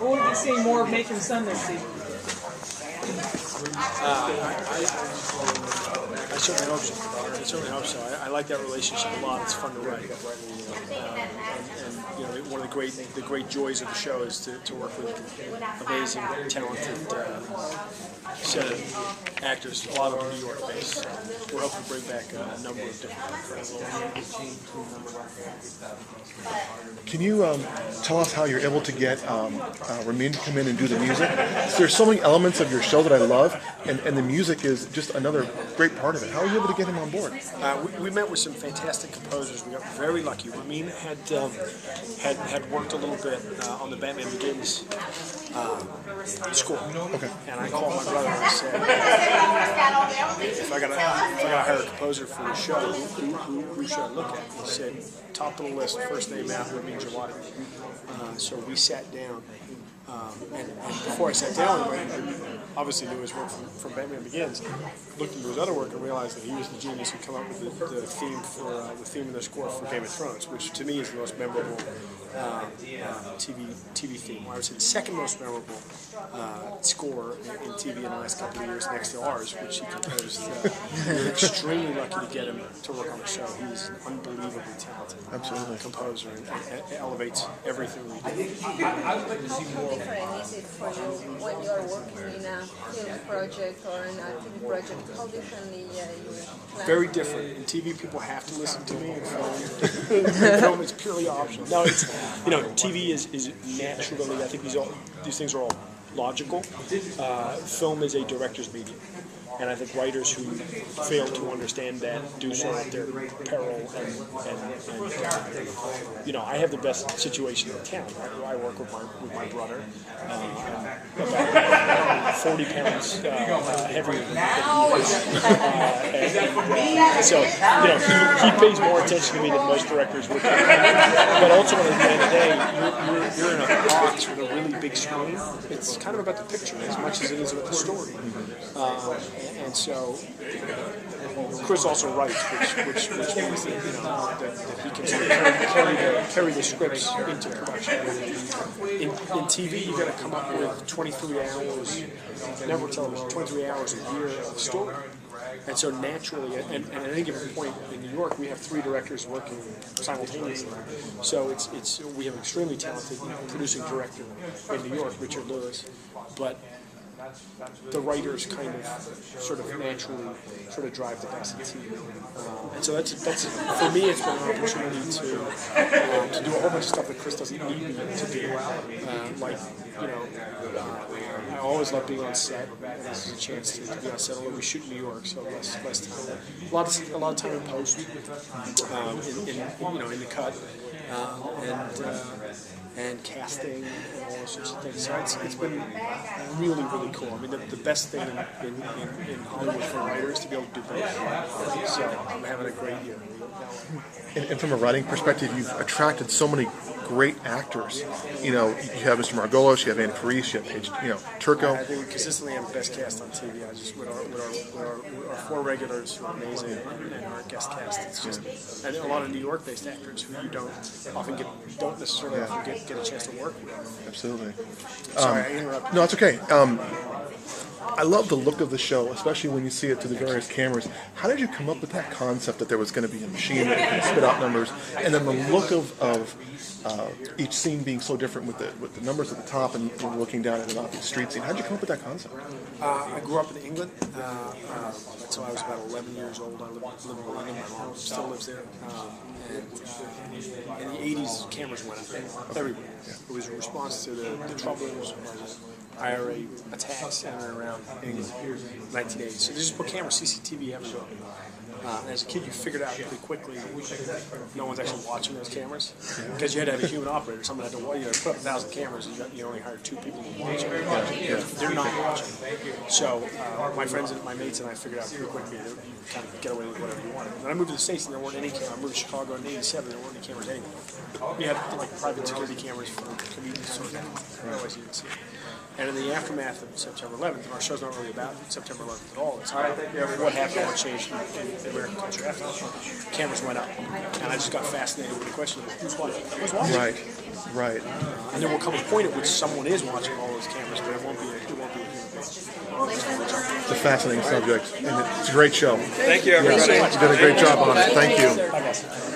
Will we be seeing more of Nathan Sun this season? I certainly hope so. I like that relationship a lot. It's fun to write. And you know, one of the great joys of the show is to work with amazing, talented set of actors. A lot of them New York based. We're hoping to bring back a number of different roles. Can you tell us how you're able to get Ramin to come in and do the music? There's so many elements of your show that I love, and the music is just another great part of it. How are you able to get him on board? We met with some fantastic composers. We got very lucky. Ramin had worked a little bit on the Batman Begins score. Okay. And I called my brother and said, if I gotta hire a composer for the show, who should I look at? He said, top of the list, first name out, Ramin Djawadi. So we sat down. And before I sat down, I obviously knew his work from Batman Begins. Looked into his other work and realized that he was the genius who came up with the theme of the score for Game of Thrones, which to me is the most memorable TV theme. I would say the second most memorable score in TV in the last couple of years, next to ours, which he composed. We're extremely lucky to get him to work on the show. He's an unbelievably talented composer and elevates everything we do. How different is it for you when you are working in a film project or in a TV project? How differently you plan? Very different. In TV, people have to listen to me. In film, it's purely optional. No, it's TV is naturally. I think these things are all logical. Film is a director's medium. And I think writers who fail to understand that do so at their peril. And I have the best situation in town. I work with my brother. I'm about 40 pounds heavier than he is. So he pays more attention to me than most directors would. But ultimately, at the end of the day, you're in a box with a really big screen. It's kind of about the picture as much as it is about the story. And so Chris also writes, which means that he can sort of carry the scripts into production. In TV, you got to come up with 23 hours, network television, 23 hours a year of story. And so naturally, and at any given point in New York, we have 3 directors working simultaneously. So we have an extremely talented producing director in New York, Richard Lewis, but the writers kind of sort of naturally sort of drive the best in TV. And so that's for me, it's been an opportunity to do a whole bunch of stuff that Chris doesn't need me to do. I always love being on set. This is a chance to be on set. Although we shoot in New York, so less time. A lot of time in post, in the cut, and casting and all those sorts of things. So it's been really, really cool. I mean, the best thing in Hollywood for writers to be able to do both. So I'm having a great year. And from a writing perspective, you've attracted so many great actors. You have Mr. Margolis, you have Anna Faris, you have Paige, Turco. I think we consistently have the best cast on TV. With our 4 regulars who are amazing and our guest cast. It's just and a lot of New York-based actors who you don't necessarily often get a chance to work with. Absolutely. Sorry, I interrupted. No, it's okay. I love the look of the show, especially when you see it through the various cameras. How did you come up with that concept that there was going to be a machine that could spit out numbers, and then the look of each scene being so different with the numbers at the top and looking down at an obvious street scene? How did you come up with that concept? I grew up in England until I was about 11 years old. I lived in London. My mom still lives there. And in the 80s, cameras went up everywhere. It was a response to the troubles. IRA attacks in and around England, 1980. So they just put cameras, CCTV everywhere. And as a kid, you figured out pretty quickly no one's actually watching those cameras because you had to have a human operator. Someone had to put up 1,000 cameras. You only hired 2 people to watch it. They're not watching. So my friends and my mates and I figured out pretty quickly that you kind of get away with whatever you wanted. When I moved to the States, there weren't any cameras. I moved to Chicago in '87. There weren't any cameras anywhere. We had private security cameras for comedians, sort of. Otherwise, you didn't see it. And in the aftermath of September 11th, our show's not really about September 11th at all. It's about what happened, what changed in American culture after cameras went up, and I just got fascinated with the question of who's watching. Who's watching? Right. Right. And there will come a point at which someone is watching all those cameras, but it won't be a human being. It's a fascinating subject, and it's a great show. Thank you, everybody. You did a great job on it. Thank you. Bye, guys.